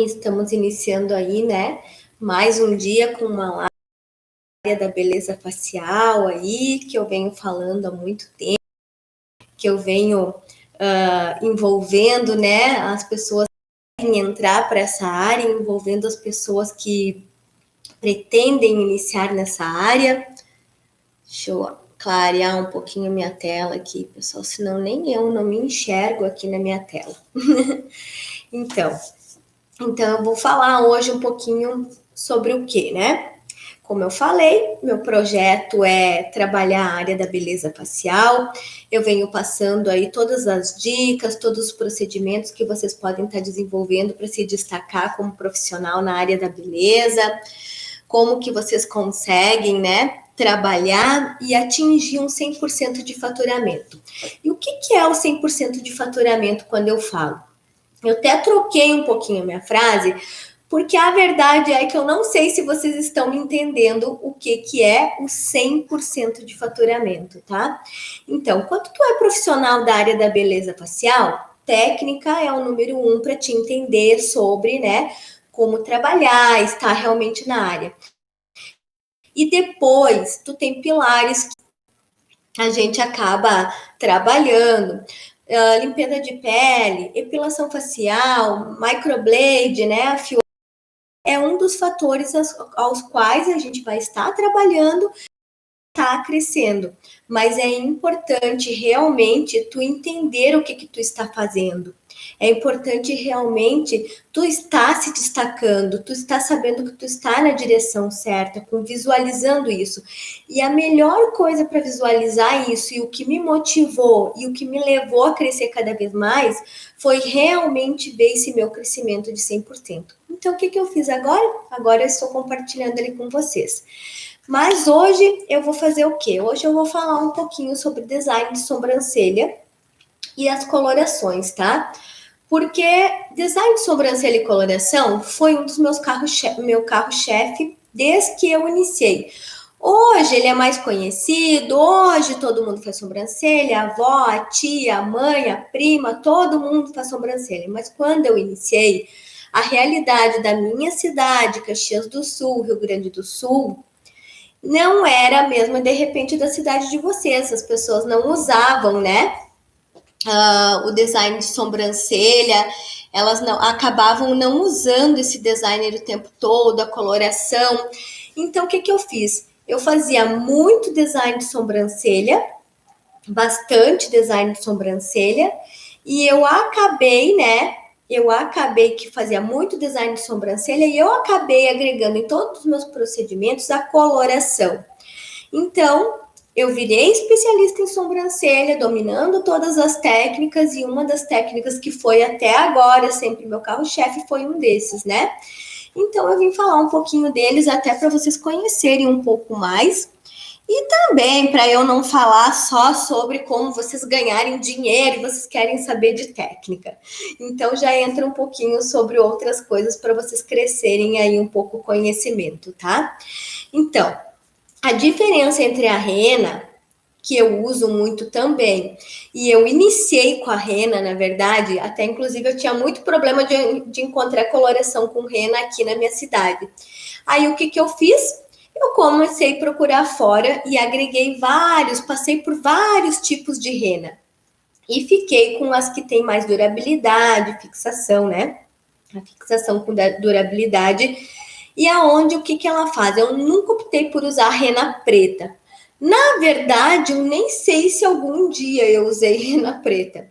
Estamos iniciando aí, né, mais um dia com uma área da beleza facial aí, que eu venho falando há muito tempo, que eu venho envolvendo, né, as pessoas em entrar para essa área, envolvendo as pessoas que pretendem iniciar nessa área. Deixa eu clarear um pouquinho minha tela aqui, pessoal, senão nem eu não me enxergo aqui na minha tela. Então eu vou falar hoje um pouquinho sobre o que, né? Como eu falei, meu projeto é trabalhar a área da beleza facial. Eu venho passando aí todas as dicas, todos os procedimentos que vocês podem estar desenvolvendo para se destacar como profissional na área da beleza, como que vocês conseguem, né, trabalhar e atingir um 100% de faturamento. E o que é o 100% de faturamento quando eu falo? Eu até troquei um pouquinho a minha frase, porque a verdade é que eu não sei se vocês estão entendendo o que é o 100% de faturamento, tá? Então, quando tu é profissional da área da beleza facial, técnica é o número 1 para te entender sobre, né, como trabalhar, estar realmente na área. E depois, tu tem pilares que a gente acaba trabalhando. Limpeza de pele, epilação facial, microblade, né? É um dos fatores aos quais a gente vai estar trabalhando, está crescendo. Mas é importante realmente tu entender o que tu está fazendo. É importante realmente tu estar se destacando, tu estar sabendo que tu está na direção certa, visualizando isso. E a melhor coisa para visualizar isso e o que me motivou e o que me levou a crescer cada vez mais foi realmente ver esse meu crescimento de 100%. Então, o que eu fiz agora? Agora eu estou compartilhando ali com vocês. Mas hoje eu vou fazer o quê? Hoje eu vou falar um pouquinho sobre design de sobrancelha e as colorações, tá? Porque design de sobrancelha e coloração foi um dos meus carro-chefe desde que eu iniciei. Hoje ele é mais conhecido, hoje todo mundo faz sobrancelha, a avó, a tia, a mãe, a prima, todo mundo faz sobrancelha. Mas quando eu iniciei, a realidade da minha cidade, Caxias do Sul, Rio Grande do Sul, não era a mesma, de repente, da cidade de vocês. As pessoas não usavam, né? O design de sobrancelha, elas não acabavam não usando esse designer o tempo todo, a coloração. Então, o que eu fiz? Eu fazia muito design de sobrancelha, bastante design de sobrancelha, e eu acabei, né? Eu acabei que fazia muito design de sobrancelha e eu acabei agregando em todos os meus procedimentos a coloração. Então, eu virei especialista em sobrancelha, dominando todas as técnicas, e uma das técnicas que foi até agora sempre meu carro-chefe foi um desses, né? Então, eu vim falar um pouquinho deles até para vocês conhecerem um pouco mais. E também para eu não falar só sobre como vocês ganharem dinheiro e vocês querem saber de técnica. Então já entra um pouquinho sobre outras coisas para vocês crescerem aí um pouco o conhecimento, tá? Então, a diferença entre a rena, que eu uso muito também, e eu iniciei com a rena, na verdade, até inclusive eu tinha muito problema de encontrar coloração com rena aqui na minha cidade. Aí o que eu fiz? Eu comecei a procurar fora e agreguei passei por vários tipos de rena. E fiquei com as que têm mais durabilidade, fixação, né? A fixação com durabilidade. E aonde, o que ela faz? Eu nunca optei por usar rena preta. Na verdade, eu nem sei se algum dia eu usei rena preta.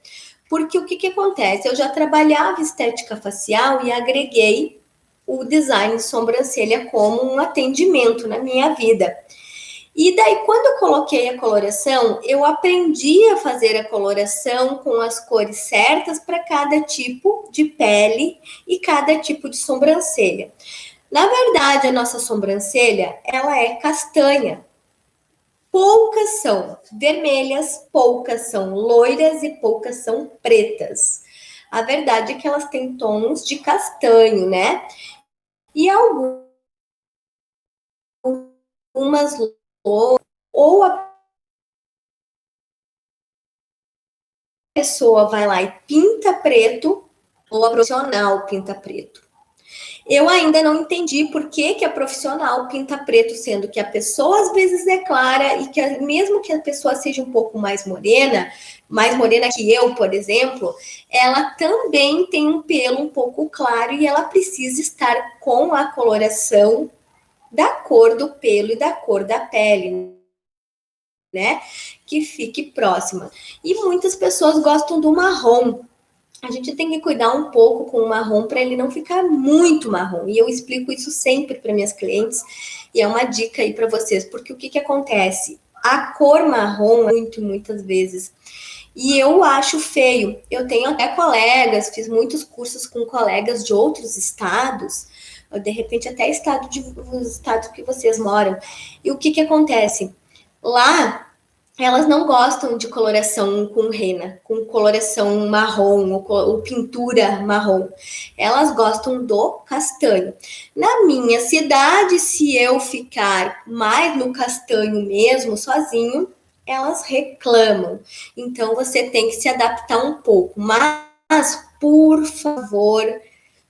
Porque o que acontece? Eu já trabalhava estética facial e agreguei o design de sobrancelha como um atendimento na minha vida. E daí, quando eu coloquei a coloração, eu aprendi a fazer a coloração com as cores certas para cada tipo de pele e cada tipo de sobrancelha. Na verdade, a nossa sobrancelha, ela é castanha. Poucas são vermelhas, poucas são loiras e poucas são pretas. A verdade é que elas têm tons de castanho, né? E algumas ou a pessoa vai lá e pinta preto, ou a profissional pinta preto. Eu ainda não entendi por que a profissional pinta preto, sendo que a pessoa às vezes declara e que mesmo que a pessoa seja um pouco mais morena que eu, por exemplo, ela também tem um pelo um pouco claro e ela precisa estar com a coloração da cor do pelo e da cor da pele, né? Que fique próxima. E muitas pessoas gostam do marrom. A gente tem que cuidar um pouco com o marrom para ele não ficar muito marrom. E eu explico isso sempre para minhas clientes. E é uma dica aí para vocês, porque o que acontece? A cor marrom, muitas vezes, e eu acho feio. Eu tenho até colegas, fiz muitos cursos com colegas de outros estados, de repente até os estados que vocês moram. E o que acontece? Lá elas não gostam de coloração com rena, com coloração marrom ou pintura marrom. Elas gostam do castanho. Na minha cidade, se eu ficar mais no castanho mesmo, sozinho, elas reclamam. Então você tem que se adaptar um pouco. Mas, por favor,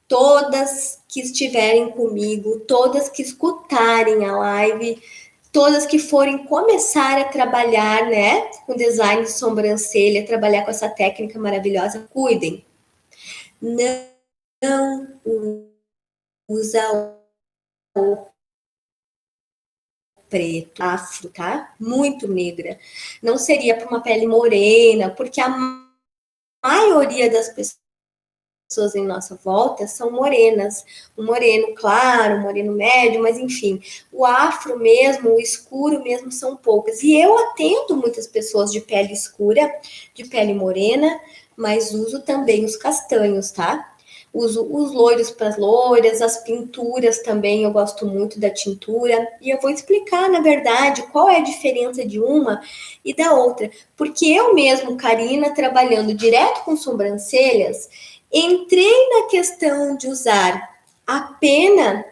todas que estiverem comigo, todas que escutarem a live, todas que forem começar a trabalhar, né, com design de sobrancelha, trabalhar com essa técnica maravilhosa, cuidem. Não usa o preto, afro, tá? Muito negra. Não seria para uma pele morena, porque a maioria das pessoas em nossa volta são morenas, um moreno claro, um moreno médio, mas enfim, o afro mesmo, o escuro mesmo são poucas. E eu atendo muitas pessoas de pele escura, de pele morena, mas uso também os castanhos, tá? Uso os loiros para as loiras, as pinturas também, eu gosto muito da tintura. E eu vou explicar, na verdade, qual é a diferença de uma e da outra. Porque eu mesmo, Karina, trabalhando direto com sobrancelhas, entrei na questão de usar apenas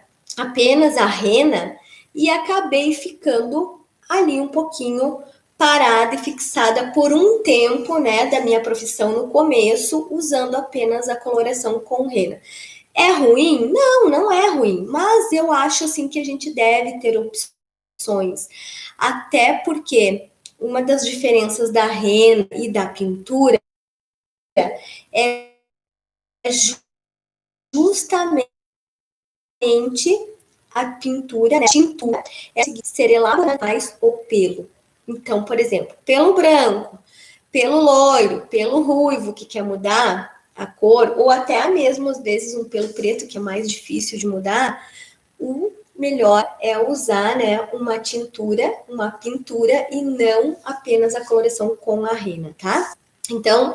a rena e acabei ficando ali um pouquinho parada e fixada por um tempo, né, da minha profissão no começo, usando apenas a coloração com rena. É ruim? Não, não é ruim, mas eu acho assim que a gente deve ter opções, até porque uma das diferenças da rena e da pintura é justamente a pintura, né? A tintura é ser elaborada mais o pelo. Então, por exemplo, pelo branco, pelo loiro, pelo ruivo, que quer mudar a cor, ou até mesmo, às vezes, um pelo preto, que é mais difícil de mudar, o melhor é usar, né, uma tintura, uma pintura, e não apenas a coloração com a rena, tá? Então,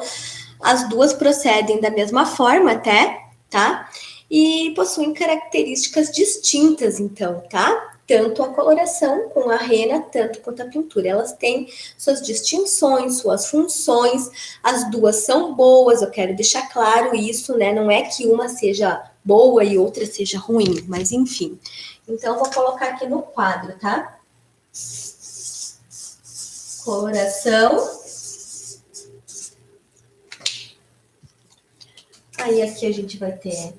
as duas procedem da mesma forma até, tá? E possuem características distintas, então, tá? Tanto a coloração com a rena, tanto quanto a pintura. Elas têm suas distinções, suas funções, as duas são boas, eu quero deixar claro isso, né? Não é que uma seja boa e outra seja ruim, mas enfim. Então, vou colocar aqui no quadro, tá? Coloração. Aí aqui a gente vai ter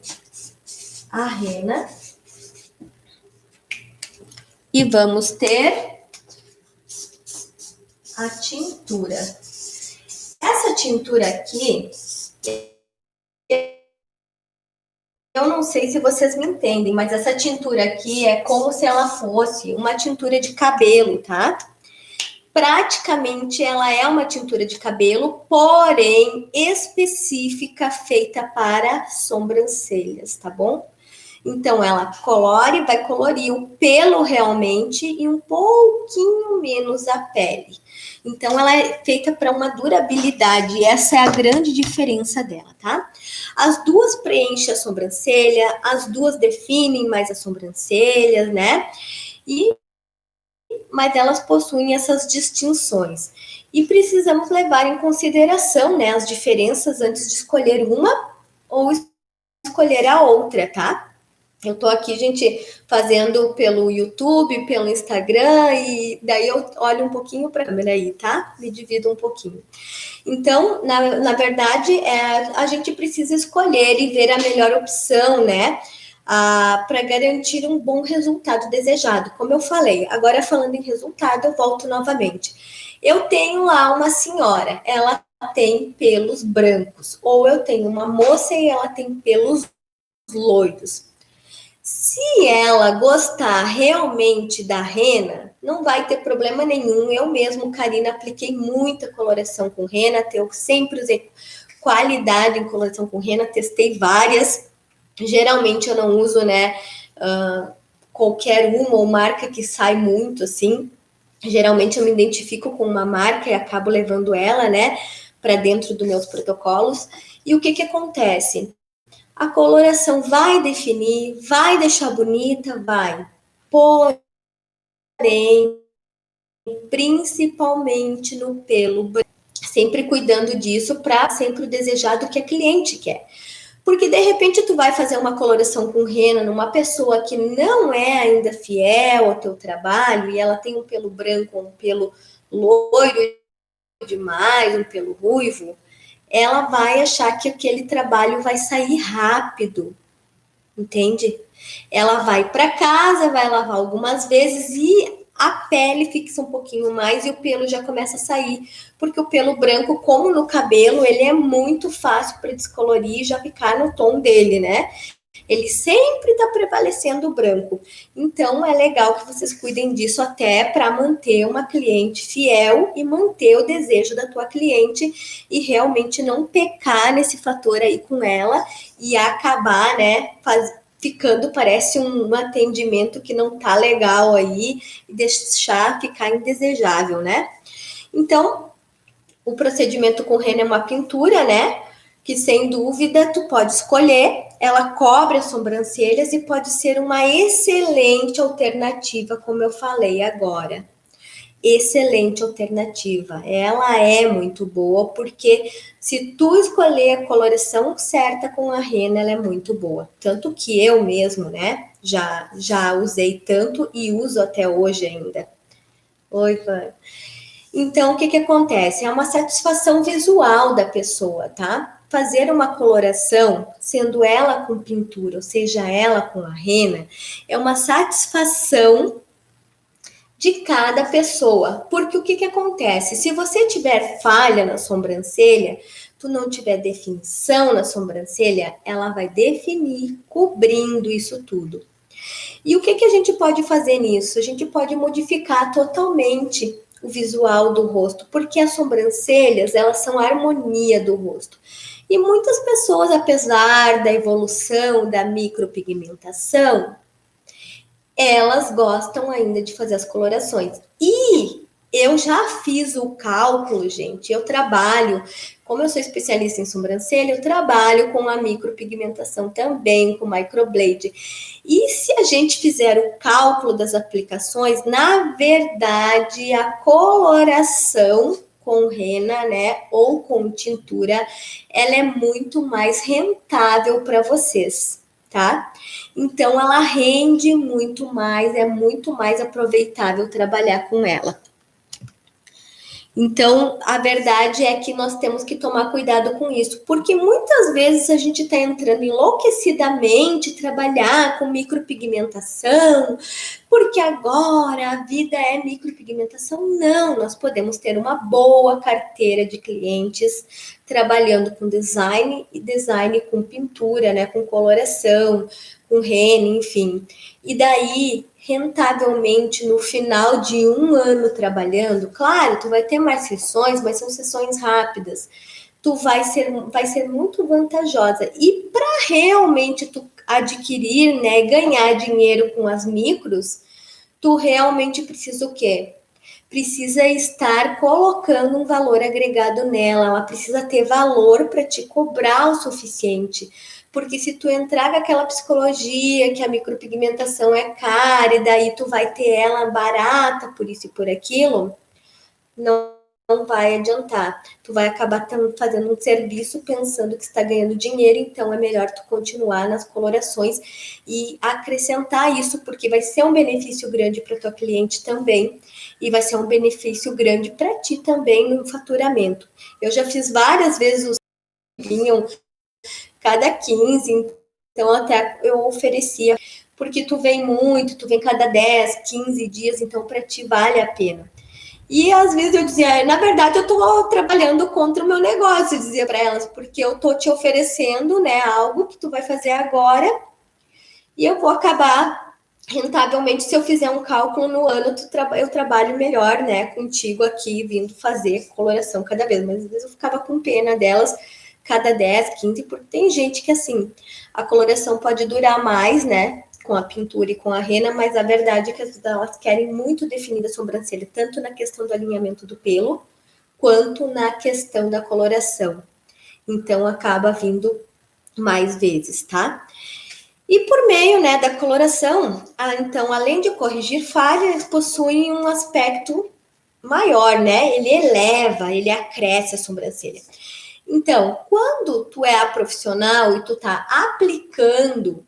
a rena. E vamos ter a tintura. Essa tintura aqui, eu não sei se vocês me entendem, mas essa tintura aqui é como se ela fosse uma tintura de cabelo, tá? Praticamente ela é uma tintura de cabelo, porém específica, feita para sobrancelhas, tá bom? Então, ela colore, vai colorir o pelo realmente e um pouquinho menos a pele. Então, ela é feita para uma durabilidade e essa é a grande diferença dela, tá? As duas preenchem a sobrancelha, as duas definem mais as sobrancelhas, né? Mas elas possuem essas distinções. E precisamos levar em consideração, né, as diferenças antes de escolher uma ou escolher a outra, tá? Eu tô aqui, gente, fazendo pelo YouTube, pelo Instagram, e daí eu olho um pouquinho para a câmera aí, tá? Me divido um pouquinho. Então, na verdade, a gente precisa escolher e ver a melhor opção, né? para garantir um bom resultado desejado. Como eu falei, agora falando em resultado, eu volto novamente. Eu tenho lá uma senhora, ela tem pelos brancos, ou eu tenho uma moça e ela tem pelos loiros. Se ela gostar realmente da rena, não vai ter problema nenhum. Eu mesmo, Karina, apliquei muita coloração com rena, eu sempre usei qualidade em coloração com rena, testei várias. Geralmente eu não uso, né, qualquer uma ou marca que sai muito assim. Geralmente eu me identifico com uma marca e acabo levando ela, né, para dentro dos meus protocolos. E o que que acontece? A coloração vai definir, vai deixar bonita, vai. Porém, principalmente no pelo, sempre cuidando disso para sempre o desejado que a cliente quer. Porque de repente tu vai fazer uma coloração com rena numa pessoa que não é ainda fiel ao teu trabalho e ela tem um pelo branco, um pelo loiro demais, um pelo ruivo, ela vai achar que aquele trabalho vai sair rápido, entende? Ela vai para casa, vai lavar algumas vezes e a pele fixa um pouquinho mais e o pelo já começa a sair, porque o pelo branco, como no cabelo, ele é muito fácil para descolorir e já ficar no tom dele, né? Ele sempre está prevalecendo o branco. Então, é legal que vocês cuidem disso até para manter uma cliente fiel e manter o desejo da tua cliente e realmente não pecar nesse fator aí com ela e acabar, né, ficando, parece um atendimento que não tá legal aí e deixar ficar indesejável, né? Então, o procedimento com rena é uma pintura, né? Que sem dúvida tu pode escolher, ela cobre as sobrancelhas e pode ser uma excelente alternativa, como eu falei agora. Excelente alternativa. Ela é muito boa porque se tu escolher a coloração certa com a rena, ela é muito boa. Tanto que eu mesmo, né, já usei tanto e uso até hoje ainda. Oi, Van. Então, o que acontece? É uma satisfação visual da pessoa, tá? Fazer uma coloração, sendo ela com pintura, ou seja, ela com a rena, é uma satisfação de cada pessoa. Porque o que acontece? Se você tiver falha na sobrancelha, tu não tiver definição na sobrancelha, ela vai definir, cobrindo isso tudo. E o que a gente pode fazer nisso? A gente pode modificar totalmente o visual do rosto, porque as sobrancelhas, elas são a harmonia do rosto. E muitas pessoas, apesar da evolução da micropigmentação, elas gostam ainda de fazer as colorações. E eu já fiz o cálculo, gente. Eu trabalho, como eu sou especialista em sobrancelha, eu trabalho com a micropigmentação também, com microblade. E se a gente fizer o cálculo das aplicações, na verdade, a coloração com rena, né, ou com tintura, ela é muito mais rentável para vocês, tá? Então, ela rende muito mais, é muito mais aproveitável trabalhar com ela. Então, a verdade é que nós temos que tomar cuidado com isso, porque muitas vezes a gente está entrando enlouquecidamente trabalhar com micropigmentação, porque agora a vida é micropigmentação. Não, nós podemos ter uma boa carteira de clientes trabalhando com design e design com pintura, né, com coloração, com rena, enfim. E daí, rentavelmente, no final de um ano trabalhando, claro, tu vai ter mais sessões, mas são sessões rápidas. Tu vai ser muito vantajosa. E para realmente tu adquirir, né, ganhar dinheiro com as micros, tu realmente precisa o quê? Precisa estar colocando um valor agregado nela, ela precisa ter valor para te cobrar o suficiente. Porque se tu entrar com aquela psicologia que a micropigmentação é cara e daí tu vai ter ela barata por isso e por aquilo, não vai adiantar. Tu vai acabar fazendo um serviço pensando que está ganhando dinheiro, então é melhor tu continuar nas colorações e acrescentar isso, porque vai ser um benefício grande para tua cliente também e vai ser um benefício grande para ti também no faturamento. Eu já fiz várias vezes os vinham cada 15, Então, até eu oferecia, porque tu vem muito, tu vem cada 10, 15 dias, então para ti vale a pena. E às vezes eu dizia, na verdade eu tô trabalhando contra o meu negócio, eu dizia para elas, porque eu tô te oferecendo, né, algo que tu vai fazer agora e eu vou acabar rentavelmente se eu fizer um cálculo no ano, eu trabalho melhor, né, contigo aqui, vindo fazer coloração cada vez. Mas às vezes eu ficava com pena delas cada 10, 15, porque tem gente que assim, a coloração pode durar mais, né, com a pintura e com a rena, mas a verdade é que elas querem muito definida a sobrancelha, tanto na questão do alinhamento do pelo, quanto na questão da coloração. Então, acaba vindo mais vezes, tá? E por meio, né, da coloração, então, além de corrigir falhas, possuem um aspecto maior, né? Ele eleva, ele acresce a sobrancelha. Então, quando tu é a profissional e tu tá aplicando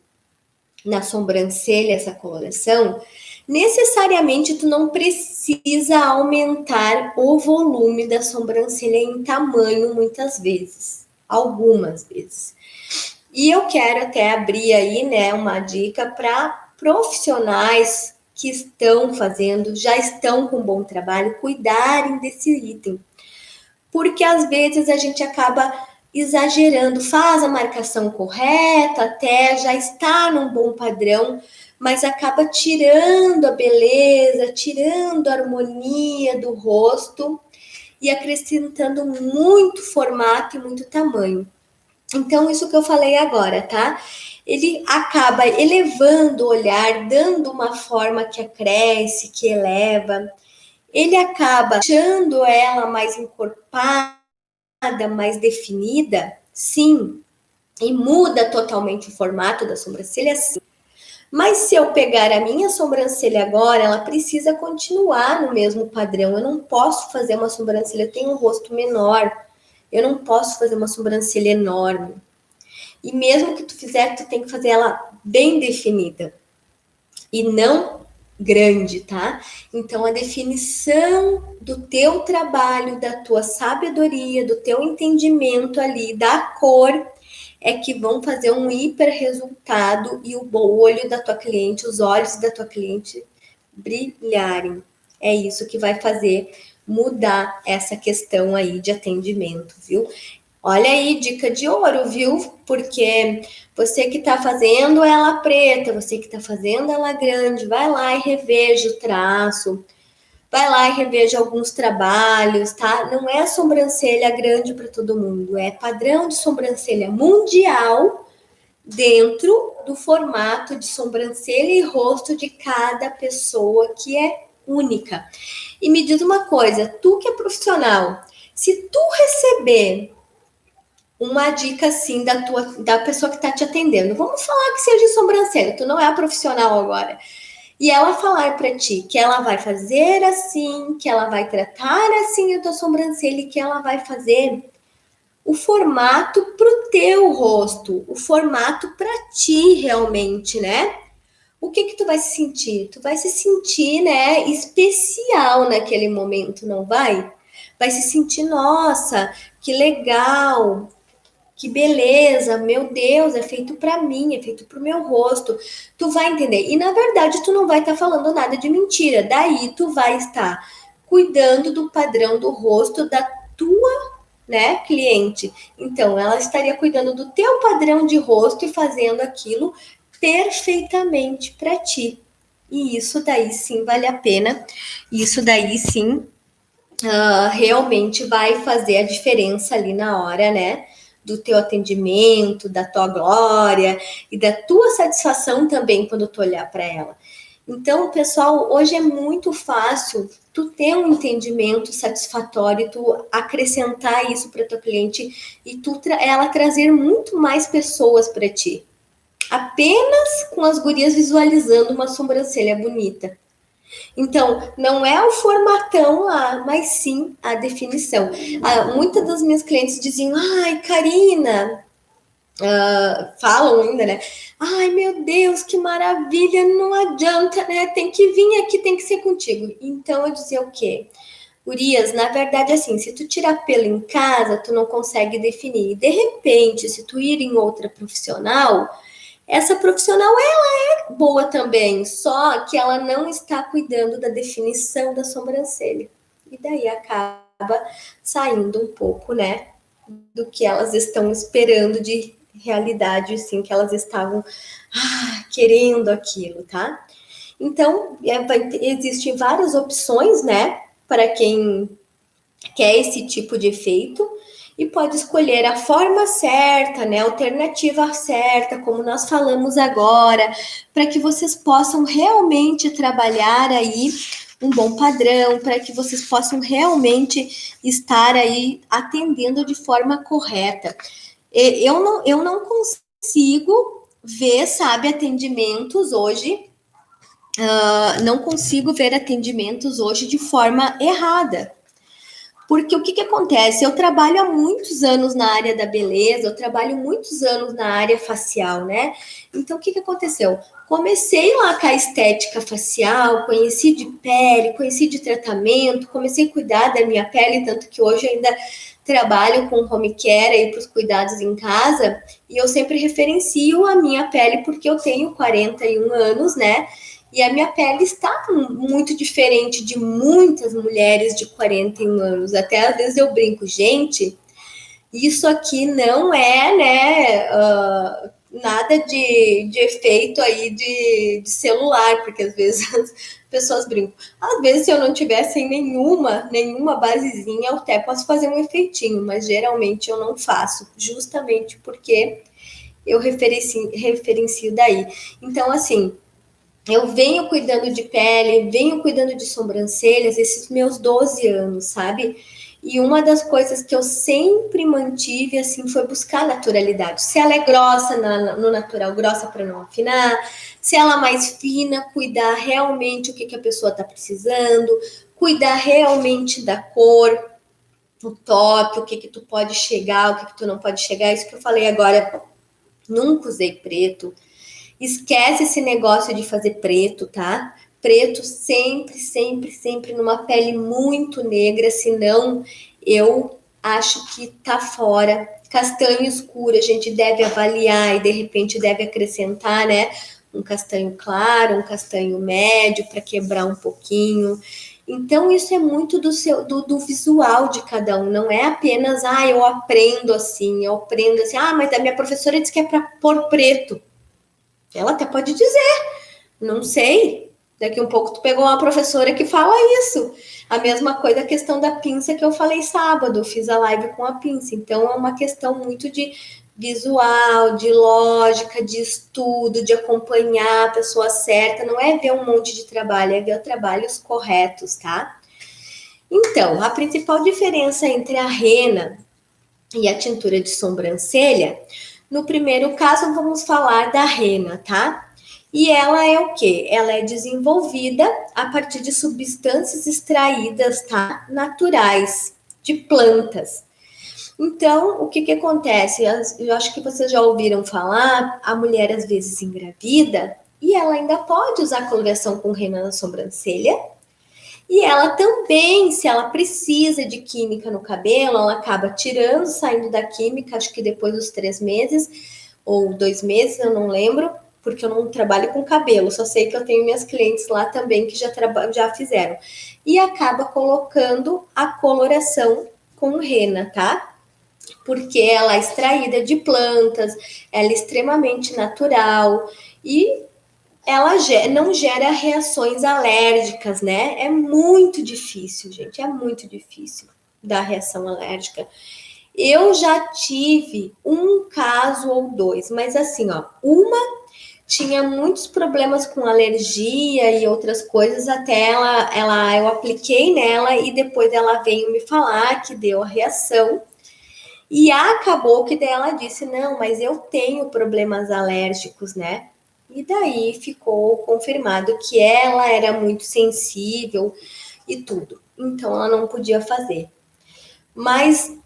na sobrancelha essa coloração, necessariamente tu não precisa aumentar o volume da sobrancelha em tamanho muitas vezes, algumas vezes. E eu quero até abrir aí, né, uma dica para profissionais que estão fazendo, já estão com bom trabalho, cuidarem desse item. Porque às vezes a gente acaba exagerando, faz a marcação correta, até já está num bom padrão, mas acaba tirando a beleza, tirando a harmonia do rosto e acrescentando muito formato e muito tamanho. Então, isso que eu falei agora, tá? Ele acaba elevando o olhar, dando uma forma que acresce, que eleva. Ele acaba deixando ela mais encorpada, mais definida, sim, e muda totalmente o formato da sobrancelha, sim. Mas se eu pegar a minha sobrancelha agora, ela precisa continuar no mesmo padrão. Eu não posso fazer uma sobrancelha, eu tenho um rosto menor, eu não posso fazer uma sobrancelha enorme. E mesmo que tu fizer, tu tem que fazer ela bem definida e não grande, tá? Então a definição do teu trabalho, da tua sabedoria, do teu entendimento ali, da cor, é que vão fazer um hiper resultado e o olho da tua cliente, os olhos da tua cliente brilharem. É isso que vai fazer mudar essa questão aí de atendimento, viu? Olha aí, dica de ouro, viu? Porque você que tá fazendo ela preta, você que tá fazendo ela grande, vai lá e reveja o traço, vai lá e reveja alguns trabalhos, tá? Não é sobrancelha grande para todo mundo, é padrão de sobrancelha mundial dentro do formato de sobrancelha e rosto de cada pessoa que é única. E me diz uma coisa, tu que é profissional, se tu receber uma dica assim da pessoa que está te atendendo. Vamos falar que seja de sobrancelha, tu não é a profissional agora. E ela falar para ti que ela vai fazer assim, que ela vai tratar assim a tua sobrancelha e que ela vai fazer o formato pro teu rosto, o formato para ti realmente, né? O que tu vai se sentir? Tu vai se sentir, né, especial naquele momento, não vai? Vai se sentir, nossa, que legal, que beleza, meu Deus, é feito para mim, é feito pro meu rosto. Tu vai entender. E na verdade, tu não vai estar falando nada de mentira. Daí tu vai estar cuidando do padrão do rosto da tua, né, cliente. Então, ela estaria cuidando do teu padrão de rosto e fazendo aquilo perfeitamente para ti. E isso daí sim vale a pena. Isso daí sim realmente vai fazer a diferença ali na hora, né? Do teu atendimento, da tua glória e da tua satisfação também quando tu olhar para ela. Então, pessoal, hoje é muito fácil tu ter um entendimento satisfatório, tu acrescentar isso para tua cliente e ela trazer muito mais pessoas para ti. Apenas com as gurias visualizando uma sobrancelha bonita. Então, não é o formatão lá, mas sim a definição. Muitas das minhas clientes diziam, ai, Karina, falam ainda, né? Ai, meu Deus, que maravilha, não adianta, né? Tem que vir aqui, tem que ser contigo. Então, eu dizia o quê? Urias, na verdade, assim, se tu tirar pelo em casa, tu não consegue definir. De repente, se tu ir em outra profissional, Essa profissional, ela é boa também, só que ela não está cuidando da definição da sobrancelha. E daí acaba saindo um pouco, né, do que elas estão esperando de realidade, assim, que elas estavam querendo aquilo, tá? Então, existem várias opções, né, para quem quer esse tipo de efeito e pode escolher a forma certa, né, a alternativa certa, como nós falamos agora, para que vocês possam realmente trabalhar aí um bom padrão, para que vocês possam realmente estar aí atendendo de forma correta. Eu não consigo ver, sabe, atendimentos hoje, não consigo ver atendimentos hoje de forma errada. Porque o que, que acontece? Eu trabalho há muitos anos na área da beleza, eu trabalho muitos anos na área facial, né? Então, o que, que aconteceu? Comecei lá com a estética facial, conheci de pele, conheci de tratamento, comecei a cuidar da minha pele, tanto que hoje ainda trabalho com home care aí para os cuidados em casa, e eu sempre referencio a minha pele porque eu tenho 41 anos, né? E a minha pele está muito diferente de muitas mulheres de 41 anos. Até às vezes eu brinco, gente, isso aqui não é, né, nada de efeito aí de celular, porque às vezes as pessoas brincam. Às vezes, se eu não tivesse nenhuma basezinha, eu até posso fazer um efeitinho, mas geralmente eu não faço, justamente porque eu referencio daí. Então, assim, eu venho cuidando de pele, venho cuidando de sobrancelhas esses meus 12 anos, sabe? E uma das coisas que eu sempre mantive, assim, foi buscar naturalidade. Se ela é grossa no natural, grossa para não afinar. Se ela é mais fina, cuidar realmente o que a pessoa está precisando. Cuidar realmente da cor, o toque, o que tu pode chegar, o que tu não pode chegar. Isso que eu falei agora, nunca usei preto. Esquece esse negócio de fazer preto, tá? Preto sempre, sempre, sempre numa pele muito negra, senão eu acho que tá fora. Castanho escuro, a gente deve avaliar e de repente deve acrescentar, né? Um castanho claro, um castanho médio para quebrar um pouquinho. Então, isso é muito do visual de cada um, não é apenas, eu aprendo assim, mas a minha professora disse que é para pôr preto. Ela até pode dizer, não sei. Daqui um pouco tu pegou uma professora que fala isso. A mesma coisa a questão da pinça que eu falei sábado, eu fiz a live com a pinça. Então é uma questão muito de visual, de lógica, de estudo, de acompanhar a pessoa certa. Não é ver um monte de trabalho, é ver trabalhos corretos, tá? Então, a principal diferença entre a rena e a tintura de sobrancelha, no primeiro caso, vamos falar da rena, tá? E ela é o quê? Ela é desenvolvida a partir de substâncias extraídas, tá? Naturais, de plantas. Então, o que que acontece? Eu acho que vocês já ouviram falar, a mulher às vezes engravida e ela ainda pode usar coloração com rena na sobrancelha. E ela também, se ela precisa de química no cabelo, ela acaba tirando, saindo da química, acho que depois dos 3 meses ou 2 meses, eu não lembro, porque eu não trabalho com cabelo, só sei que eu tenho minhas clientes lá também que já fizeram. E acaba colocando a coloração com rena, tá? Porque ela é extraída de plantas, ela é extremamente natural e ela não gera reações alérgicas, né? É muito difícil, gente, é muito difícil dar reação alérgica. Eu já tive um caso ou dois, mas assim, ó, uma tinha muitos problemas com alergia e outras coisas, até eu apliquei nela e depois ela veio me falar que deu a reação. E acabou que daí ela disse, não, mas eu tenho problemas alérgicos, né? E daí ficou confirmado que ela era muito sensível e tudo. Então ela não podia fazer. Mas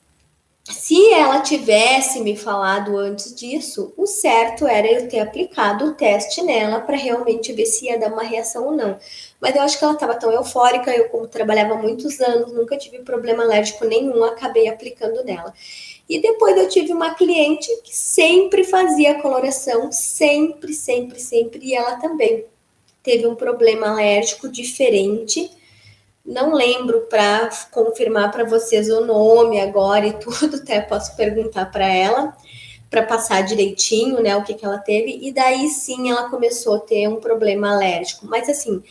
Se ela tivesse me falado antes disso, o certo era eu ter aplicado o teste nela para realmente ver se ia dar uma reação ou não. Mas eu acho que ela estava tão eufórica, eu como trabalhava muitos anos, nunca tive problema alérgico nenhum, acabei aplicando nela. E depois eu tive uma cliente que sempre fazia coloração, sempre, sempre, sempre, e ela também teve um problema alérgico diferente. Não lembro para confirmar para vocês o nome agora e tudo, até posso perguntar para ela, para passar direitinho, né, o que, que ela teve, e daí sim ela começou a ter um problema alérgico. Mas assim,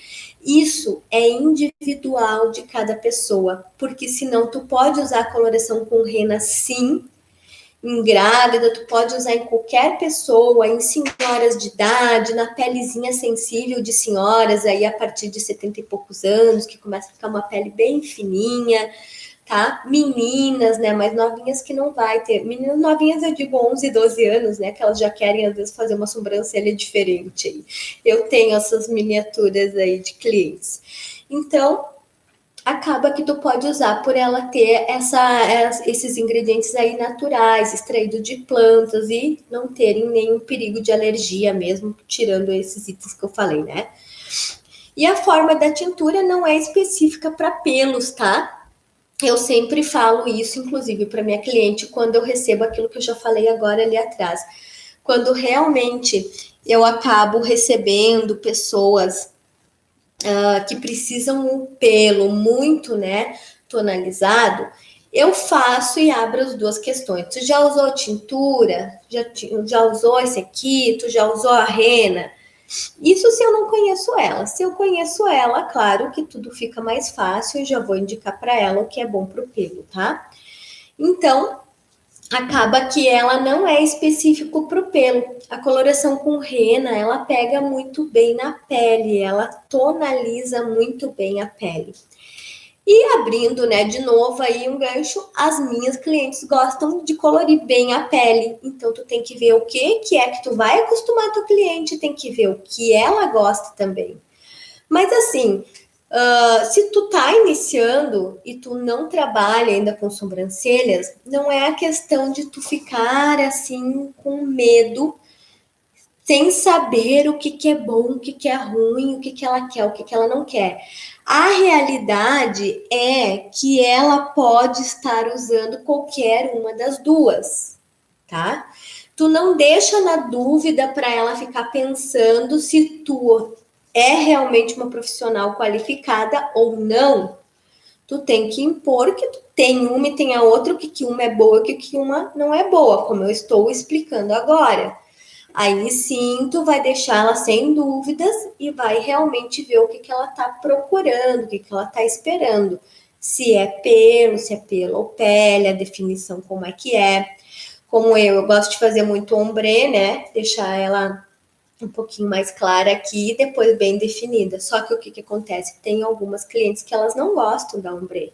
isso é individual de cada pessoa, porque senão tu pode usar coloração com rena sim, em grávida, tu pode usar em qualquer pessoa, em senhoras de idade, na pelezinha sensível de senhoras, aí a partir de 70 e poucos anos, que começa a ficar uma pele bem fininha, tá? Meninas, né, mais novinhas que não vai ter. Meninas novinhas, eu digo 11, 12 anos, né, que elas já querem, às vezes, fazer uma sobrancelha diferente aí. Eu tenho essas miniaturas aí de clientes. Então, acaba que tu pode usar por ela ter esses ingredientes aí naturais, extraídos de plantas e não terem nenhum perigo de alergia mesmo, tirando esses itens que eu falei, né? E a forma da tintura não é específica para pelos, tá? Eu sempre falo isso, inclusive, para minha cliente, quando eu recebo aquilo que eu já falei agora ali atrás. Quando realmente eu acabo recebendo pessoas que precisam um pelo muito, né, tonalizado, eu faço e abro as duas questões. Tu já usou tintura? Já usou esse aqui? Tu já usou a rena? Isso se eu não conheço ela. Se eu conheço ela, claro que tudo fica mais fácil e já vou indicar para ela o que é bom para o pelo, tá? Então, acaba que ela não é específico para o pelo. A coloração com rena, ela pega muito bem na pele, ela tonaliza muito bem a pele. E abrindo, né, de novo aí um gancho, as minhas clientes gostam de colorir bem a pele. Então tu tem que ver o que é que tu vai acostumar a tua cliente, tem que ver o que ela gosta também. Mas assim, se tu tá iniciando e tu não trabalha ainda com sobrancelhas, não é a questão de tu ficar assim com medo, sem saber o que, que é bom, o que, que é ruim, o que, que ela quer, o que, que ela não quer. A realidade é que ela pode estar usando qualquer uma das duas, tá? Tu não deixa na dúvida para ela ficar pensando se tu é realmente uma profissional qualificada ou não. Tu tem que impor que tu tem uma e tem a outra, o que, que uma é boa e o que, que uma não é boa, como eu estou explicando agora. Aí sim, tu vai deixar ela sem dúvidas e vai realmente ver o que, que ela tá procurando, o que, que ela tá esperando. Se é pelo ou pele, a definição como é que é. Como eu gosto de fazer muito ombré, né? Deixar ela um pouquinho mais clara aqui e depois bem definida. Só que o que, que acontece? Tem algumas clientes que elas não gostam da ombré.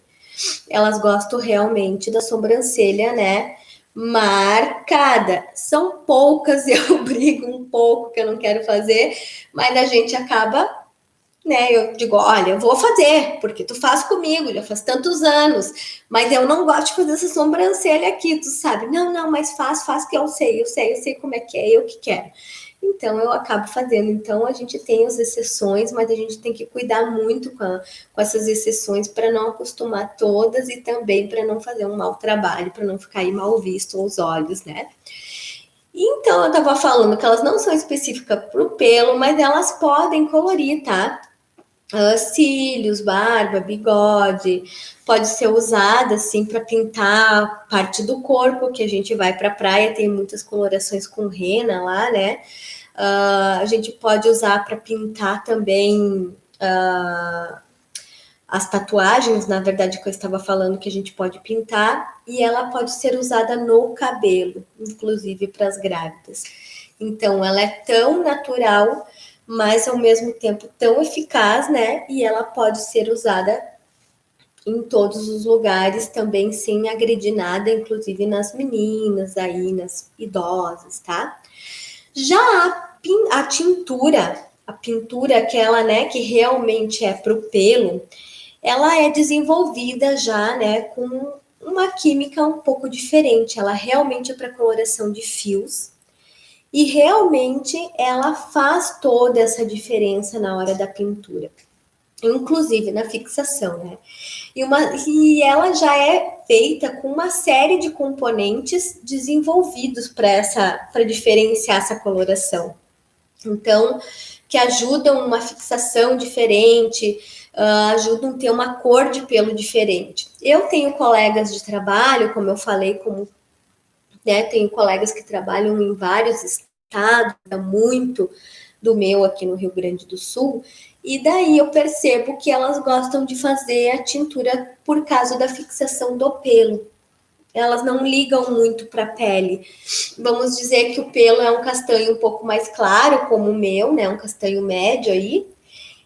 Elas gostam realmente da sobrancelha, né? Marcada. São poucas, eu brigo um pouco que eu não quero fazer, mas a gente acaba, né? Eu digo, olha, eu vou fazer, porque tu faz comigo, já faz tantos anos, mas eu não gosto de fazer essa sobrancelha aqui, tu sabe? Não, não, mas faz que eu sei como é que é, eu que quero. Então eu acabo fazendo. Então a gente tem as exceções, mas a gente tem que cuidar muito com essas exceções para não acostumar todas e também para não fazer um mau trabalho, para não ficar aí mal visto aos olhos, né? Então eu estava falando que elas não são específicas para o pelo, mas elas podem colorir, tá? Cílios, barba, bigode, pode ser usada assim para pintar parte do corpo, que a gente vai para a praia, tem muitas colorações com rena lá, né? A gente pode usar para pintar também as tatuagens, na verdade, que eu estava falando que a gente pode pintar, e ela pode ser usada no cabelo, inclusive para as grávidas. Então, ela é tão natural, mas ao mesmo tempo tão eficaz, né? E ela pode ser usada em todos os lugares também sem agredir nada, inclusive nas meninas, aí nas idosas, tá? Já a tintura, a pintura aquela, né, que realmente é pro pelo, ela é desenvolvida já, né, com uma química um pouco diferente. Ela realmente é para coloração de fios. E realmente ela faz toda essa diferença na hora da pintura, inclusive na fixação, né? E ela já é feita com uma série de componentes desenvolvidos para diferenciar essa coloração. Então, que ajudam uma fixação diferente, ajudam a ter uma cor de pelo diferente. Eu tenho colegas de trabalho, como eu falei, tenho colegas que trabalham em vários estados, muito do meu aqui no Rio Grande do Sul, e daí eu percebo que elas gostam de fazer a tintura por causa da fixação do pelo. Elas não ligam muito para a pele. Vamos dizer que o pelo é um castanho um pouco mais claro, como o meu, né? Um castanho médio aí.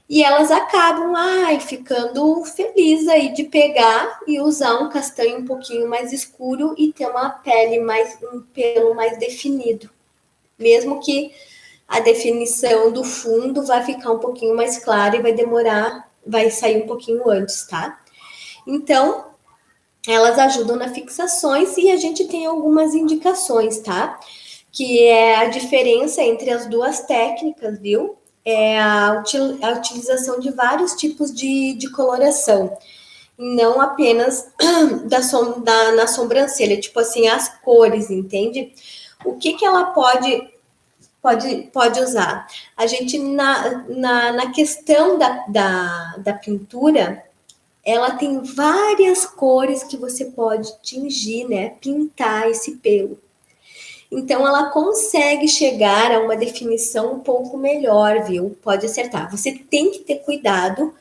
E elas acabam ficando felizes aí de pegar e usar um castanho um pouquinho mais escuro e ter uma pele um pelo mais definido. Mesmo que a definição do fundo vai ficar um pouquinho mais clara e vai sair um pouquinho antes, tá? Então, elas ajudam nas fixações e a gente tem algumas indicações, tá? Que é a diferença entre as duas técnicas, viu? É a utilização de vários tipos de coloração, não apenas na sobrancelha, tipo assim, as cores, entende? O que ela pode usar? A gente, na questão da pintura, ela tem várias cores que você pode tingir, né? Pintar esse pelo. Então, ela consegue chegar a uma definição um pouco melhor, viu? Pode acertar. Você tem que ter cuidado,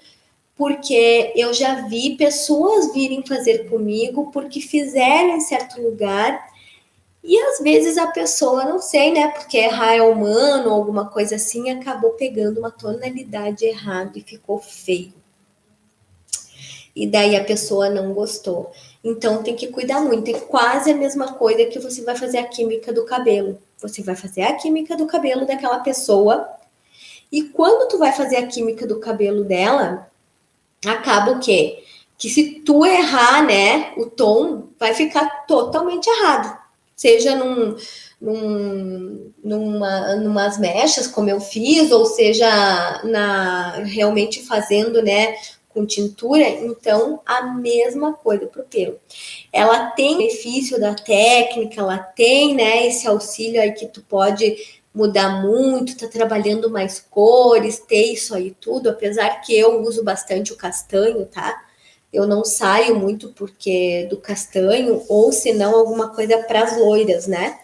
porque eu já vi pessoas virem fazer comigo porque fizeram em certo lugar e às vezes a pessoa, não sei, né? Porque errar é humano ou alguma coisa assim, acabou pegando uma tonalidade errada e ficou feio. E daí a pessoa não gostou. Então tem que cuidar muito. É quase a mesma coisa que você vai fazer a química do cabelo. Você vai fazer a química do cabelo daquela pessoa. E quando tu vai fazer a química do cabelo dela, acaba o quê? Que se tu errar, né, o tom vai ficar totalmente errado. Seja numas mechas, como eu fiz, ou seja, realmente fazendo, né, com tintura, então a mesma coisa para o pelo. Ela tem o benefício da técnica, ela tem, né, esse auxílio aí que tu pode mudar muito, tá trabalhando mais cores, ter isso aí tudo, apesar que eu uso bastante o castanho, tá? Eu não saio muito porque do castanho, ou se não alguma coisa para as loiras, né?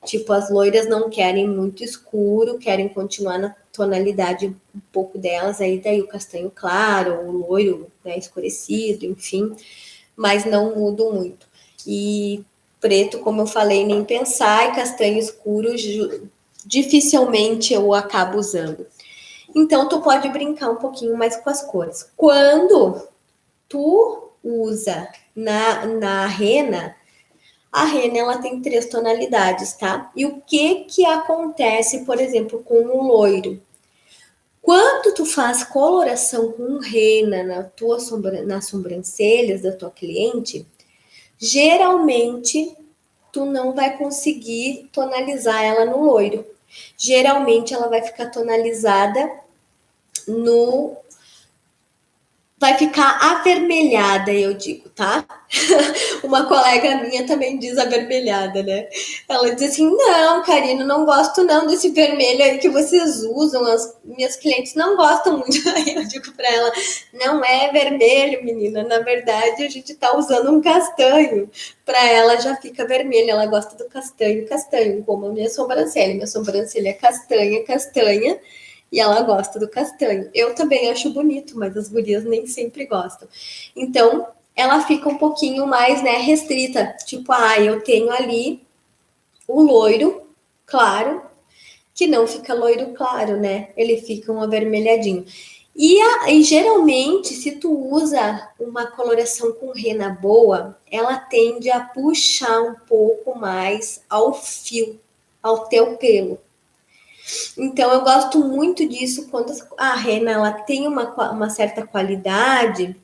Tipo, as loiras não querem muito escuro, querem continuar na tonalidade um pouco delas, aí daí o castanho claro, o loiro, né, escurecido, enfim, mas não mudo muito. E preto, como eu falei, nem pensar, e castanho escuro dificilmente eu acabo usando. Então, tu pode brincar um pouquinho mais com as cores. Quando tu usa na rena, a rena ela tem 3 tonalidades, tá? E o que acontece, por exemplo, com o loiro? Quando tu faz coloração com rena nas sobrancelhas da tua cliente, geralmente tu não vai conseguir tonalizar ela no loiro. Geralmente ela vai ficar tonalizada no vai ficar avermelhada, eu digo, tá? Uma colega minha também diz avermelhada, né? Ela diz assim: não, Karina, não gosto não desse vermelho aí que vocês usam, as minhas clientes não gostam muito. Aí eu digo para ela: não é vermelho, menina, na verdade a gente tá usando um castanho. Para ela já fica vermelho, ela gosta do castanho, como a minha sobrancelha é castanha, castanha. E ela gosta do castanho. Eu também acho bonito, mas as gurias nem sempre gostam. Então, ela fica um pouquinho mais, né, restrita. Tipo, eu tenho ali o loiro claro, que não fica loiro claro, né? Ele fica um avermelhadinho. E geralmente, se tu usa uma coloração com rena boa, ela tende a puxar um pouco mais ao fio, ao teu pelo. Então, eu gosto muito disso quando a rena ela tem uma certa qualidade,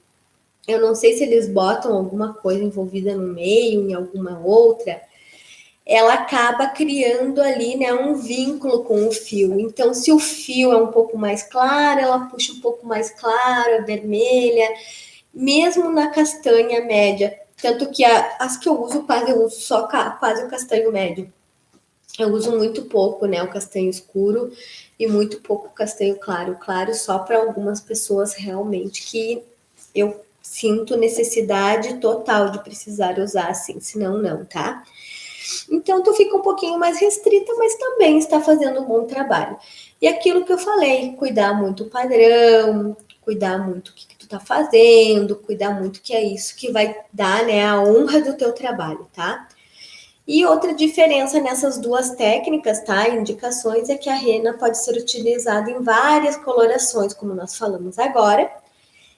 eu não sei se eles botam alguma coisa envolvida no meio, em alguma outra, ela acaba criando ali, né, um vínculo com o fio. Então, se o fio é um pouco mais claro, ela puxa um pouco mais claro, a vermelha, mesmo na castanha média. Tanto que as que eu uso quase, eu uso só quase o castanho médio. Eu uso muito pouco, né, o castanho escuro e muito pouco o castanho claro. Claro só para algumas pessoas realmente que eu sinto necessidade total de precisar usar assim, senão não, tá? Então tu fica um pouquinho mais restrita, mas também está fazendo um bom trabalho. E aquilo que eu falei, cuidar muito o padrão, cuidar muito o que tu tá fazendo, cuidar muito que é isso que vai dar, né, a honra do teu trabalho, tá? E outra diferença nessas duas técnicas, tá? Indicações é que a rena pode ser utilizada em várias colorações, como nós falamos agora,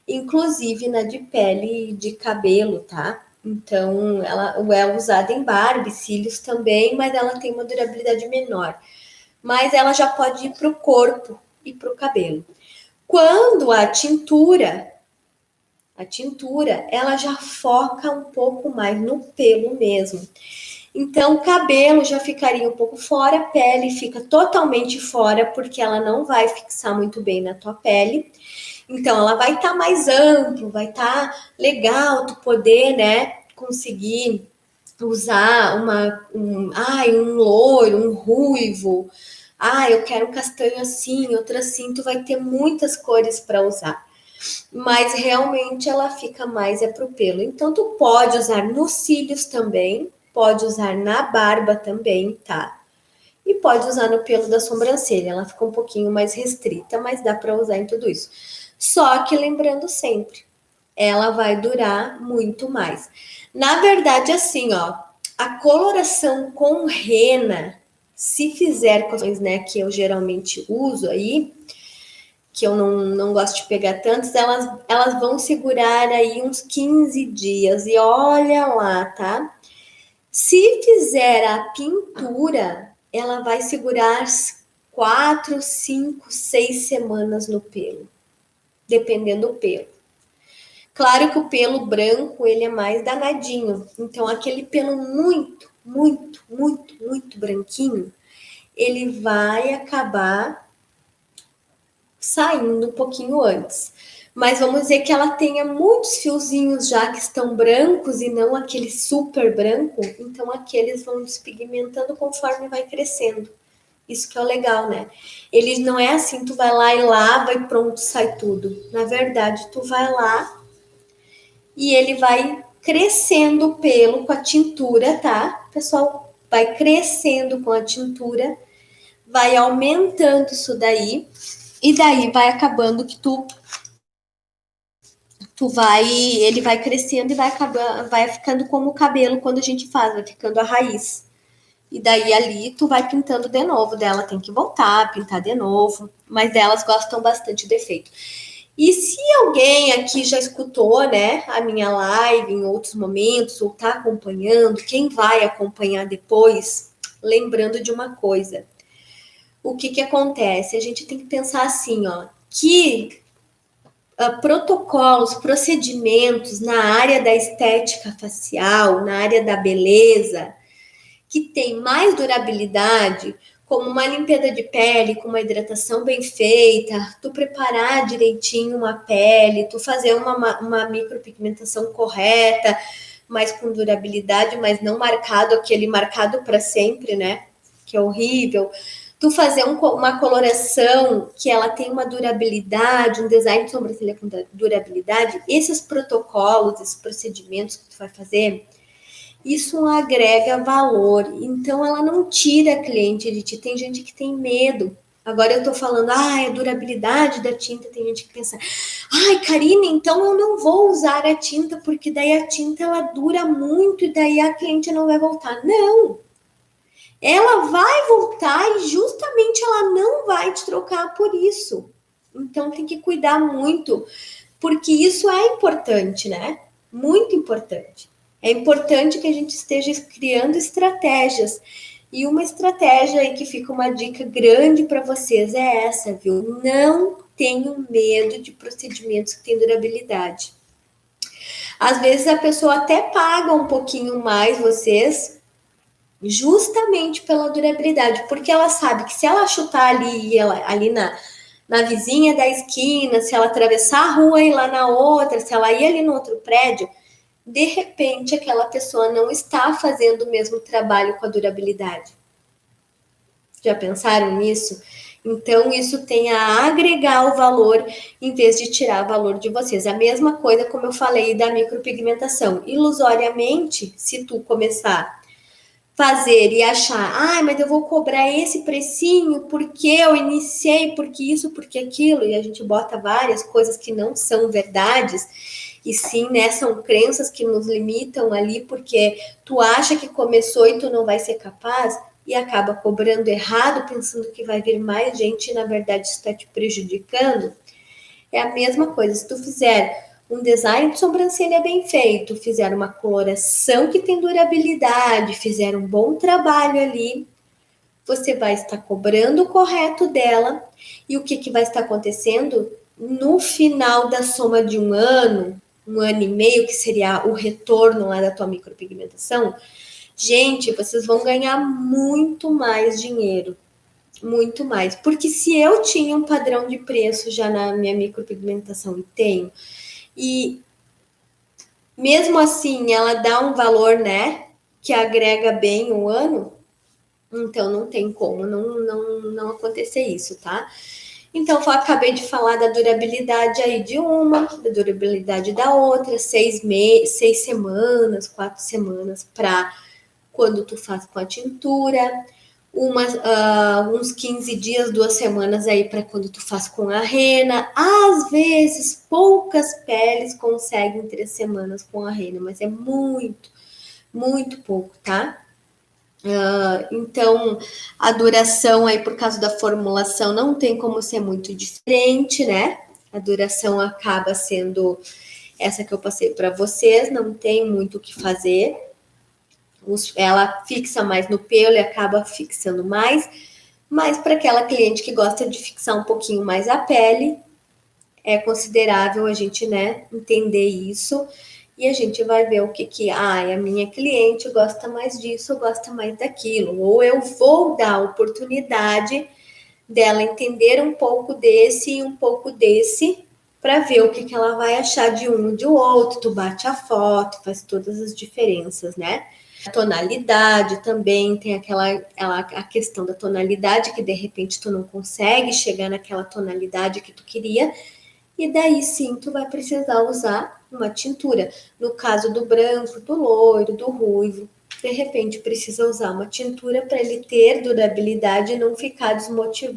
inclusive na de pele e de cabelo, tá? Então, ela é usada em barba e cílios também, mas ela tem uma durabilidade menor. Mas ela já pode ir para o corpo e para o cabelo. Quando a tintura, ela já foca um pouco mais no pelo mesmo. Então, o cabelo já ficaria um pouco fora, a pele fica totalmente fora, porque ela não vai fixar muito bem na tua pele. Então, ela vai estar mais amplo, vai estar legal tu poder, né, conseguir usar um loiro, um ruivo. Eu quero um castanho assim, outro assim. Tu vai ter muitas cores para usar. Mas realmente ela fica mais pro pelo. Então, tu pode usar nos cílios também, pode usar na barba também, tá? E pode usar no pelo da sobrancelha. Ela fica um pouquinho mais restrita, mas dá para usar em tudo isso. Só que lembrando sempre, ela vai durar muito mais. Na verdade, assim, ó, a coloração com rena, se fizer colorações, né, que eu geralmente uso aí, que eu não gosto de pegar tantos, elas vão segurar aí uns 15 dias. E olha lá, tá? Se fizer a pintura, ela vai segurar 4, 5, 6 semanas no pelo, dependendo do pelo. Claro que o pelo branco, ele é mais danadinho. Então, aquele pelo muito, muito, muito, muito branquinho, ele vai acabar saindo um pouquinho antes. Mas vamos dizer que ela tenha muitos fiozinhos já que estão brancos e não aquele super branco, então aqueles vão despigmentando conforme vai crescendo. Isso que é o legal, né? Ele não é assim, tu vai lá e lava e pronto, sai tudo. Na verdade, tu vai lá e ele vai crescendo o pelo com a tintura, tá? Pessoal, vai crescendo com a tintura, vai aumentando isso daí, e daí vai acabando que ele vai crescendo e vai acabando, vai ficando como o cabelo quando a gente faz, vai ficando a raiz. E daí ali tu vai pintando de novo, dela tem que voltar, pintar de novo, mas elas gostam bastante de efeito. E se alguém aqui já escutou, né, a minha live em outros momentos, ou tá acompanhando, quem vai acompanhar depois, lembrando de uma coisa. O que acontece? A gente tem que pensar assim, ó, que protocolos, procedimentos na área da estética facial, na área da beleza, que tem mais durabilidade, como uma limpeza de pele, com uma hidratação bem feita, tu preparar direitinho uma pele, tu fazer uma micropigmentação correta, mas com durabilidade, mas não marcado, aquele marcado para sempre, né? Que é horrível. Tu fazer uma coloração que ela tem uma durabilidade, um design de sobrancelha com durabilidade, esses protocolos, esses procedimentos que tu vai fazer, isso agrega valor. Então, ela não tira a cliente de ti. Tem gente que tem medo. Agora eu tô falando, a durabilidade da tinta. Tem gente que pensa, Karine, então eu não vou usar a tinta, porque daí a tinta ela dura muito e daí a cliente não vai voltar. Não! Ela vai voltar e justamente ela não vai te trocar por isso. Então tem que cuidar muito, porque isso é importante, né? Muito importante. É importante que a gente esteja criando estratégias. E uma estratégia aí que fica uma dica grande para vocês é essa, viu? Não tenham medo de procedimentos que têm durabilidade. Às vezes a pessoa até paga um pouquinho mais vocês, justamente pela durabilidade, porque ela sabe que se ela chutar ali na vizinha da esquina, se ela atravessar a rua e ir lá na outra, se ela ir ali no outro prédio, de repente aquela pessoa não está fazendo o mesmo trabalho com a durabilidade. Já pensaram nisso? Então, isso tem a agregar o valor em vez de tirar o valor de vocês. A mesma coisa como eu falei da micropigmentação. Ilusoriamente, se tu começar fazer e achar, mas eu vou cobrar esse precinho porque eu iniciei, porque isso, porque aquilo, e a gente bota várias coisas que não são verdades, e sim, né, são crenças que nos limitam ali, porque tu acha que começou e tu não vai ser capaz, e acaba cobrando errado, pensando que vai vir mais gente, e na verdade está te prejudicando. É a mesma coisa, se tu fizer um design de sobrancelha bem feito, fizer uma coloração que tem durabilidade, fizer um bom trabalho ali, você vai estar cobrando o correto dela. E o que vai estar acontecendo? No final da soma de um ano e meio, que seria o retorno lá da tua micropigmentação, gente, vocês vão ganhar muito mais dinheiro. Muito mais. Porque se eu tinha um padrão de preço já na minha micropigmentação, e tenho, e mesmo assim ela dá um valor, né, que agrega bem o ano, então não tem como não acontecer isso, tá? Então, eu acabei de falar da durabilidade aí de uma, da durabilidade da outra, 6 semanas, 4 semanas para quando tu faz com a tintura, uns 15 dias, 2 semanas aí para quando tu faz com a rena. Às vezes, poucas peles conseguem 3 semanas com a rena, mas é muito, muito pouco, tá? Então, a duração aí, por causa da formulação, não tem como ser muito diferente, né? A duração acaba sendo essa que eu passei para vocês, não tem muito o que fazer. Ela fixa mais no pelo e acaba fixando mais, mas para aquela cliente que gosta de fixar um pouquinho mais a pele, é considerável a gente, né, entender isso. E a gente vai ver o que a minha cliente gosta mais disso, gosta mais daquilo. Ou eu vou dar a oportunidade dela entender um pouco desse e um pouco desse, para ver o que ela vai achar de um e de outro. Tu bate a foto, faz todas as diferenças, né? A tonalidade também tem a questão da tonalidade, que de repente tu não consegue chegar naquela tonalidade que tu queria, e daí sim tu vai precisar usar uma tintura. No caso do branco, do loiro, do ruivo, de repente precisa usar uma tintura para ele ter durabilidade e não ficar desmotivado.